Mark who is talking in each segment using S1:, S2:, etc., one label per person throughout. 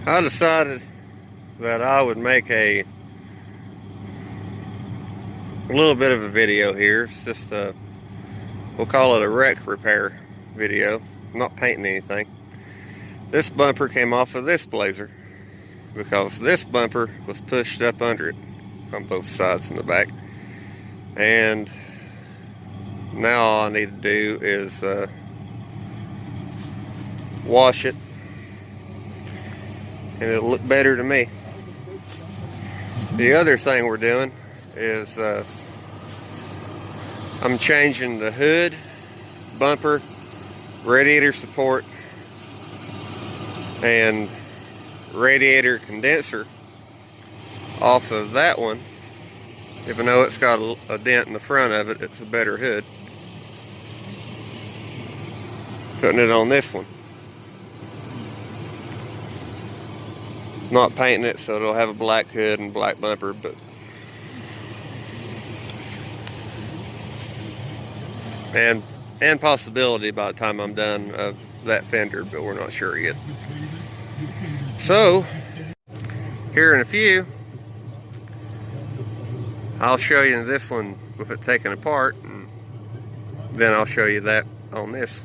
S1: I decided that I would make a little bit of a video here. It's just we'll call it a wreck repair video. I'm not painting anything. This bumper came off of this Blazer because this bumper was pushed up under it on both sides and the back. And now all I need to do is wash it, and it'll look better to me. The other thing we're doing is I'm changing the hood, bumper, radiator support, and radiator condenser off of that one. Even though it's got a dent in the front of it, it's a better hood. Putting it on this one. Not painting it so it'll have a black hood and black bumper, but and possibility by the time I'm done of that fender, but we're not sure yet. So here in a few, I'll show you this one with it taken apart, and then I'll show you that on this.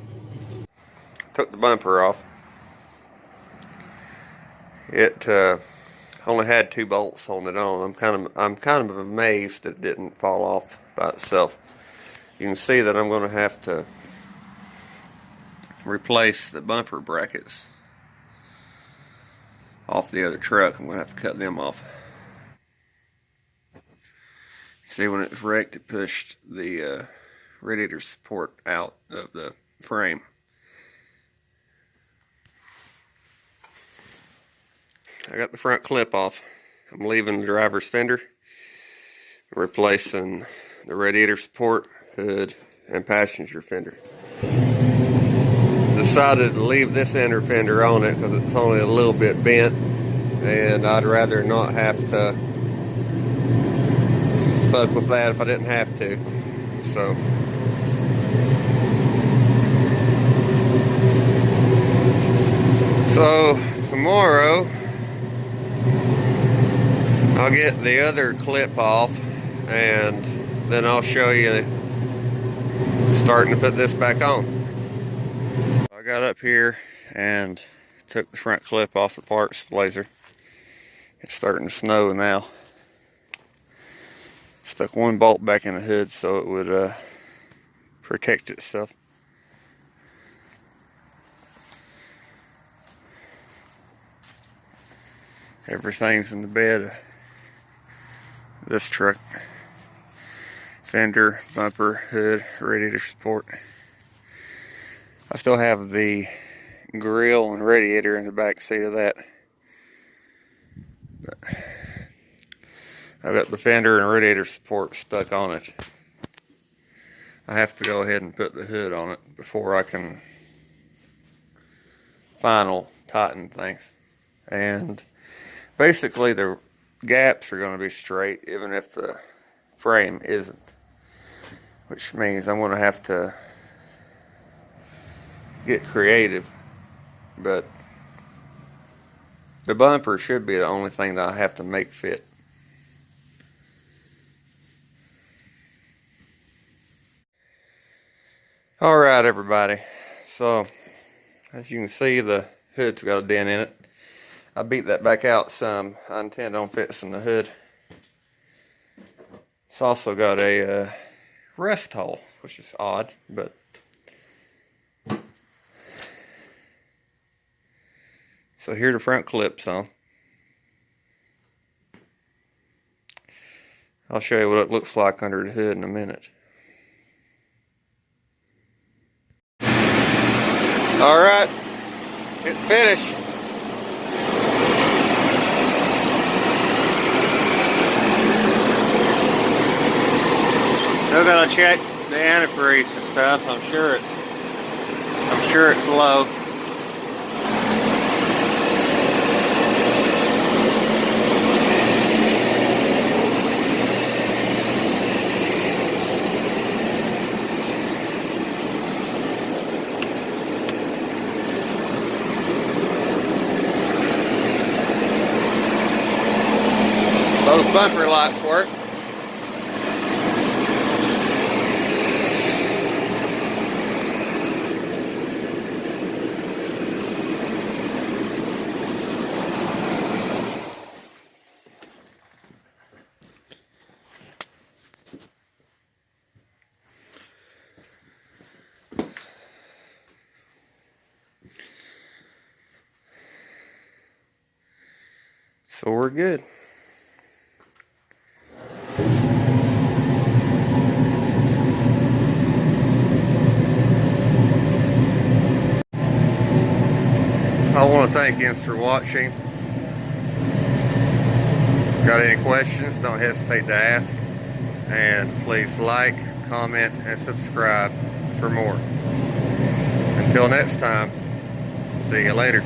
S1: Took the bumper off. It only had 2 bolts holding it on. I'm kind of amazed that it didn't fall off by itself. You can see that I'm going to have to replace the bumper brackets off the other truck. I'm going to have to cut them off. See, when it was wrecked, it pushed the radiator support out of the frame. I got the front clip off. I'm leaving the driver's fender, replacing the radiator support, hood, and passenger fender. Decided to leave this inner fender on it because it's only a little bit bent, and I'd rather not have to fuck with that if I didn't have to. So tomorrow I'll get the other clip off, and then I'll show you starting to put this back on. I got up here and took the front clip off the parts Blazer. It's starting to snow now. Stuck 1 bolt back in the hood so it would protect itself. Everything's in the bed of this truck. Fender, bumper, hood, radiator support. I still have the grill and radiator in the back seat of that. But I've got the fender and radiator support stuck on it. I have to go ahead and put the hood on it before I can final tighten things. And basically the gaps are going to be straight even if the frame isn't, which means I'm going to have to get creative. But the bumper should be the only thing that I have to make fit. Alright everybody, so as you can see, the hood's got a dent in it. I beat that back out some. I intend on fixing the hood. It's also got a rest hole, which is odd, but so here the front clips on. I'll show you what it looks like under the hood in a minute. Alright, it's finished. Still gotta check the antifreeze and stuff. I'm sure it's low. Bumper lights work. So we're good. I want to thank you for watching. Got any questions, don't hesitate to ask. And please like, comment, and subscribe for more. Until next time, see you later.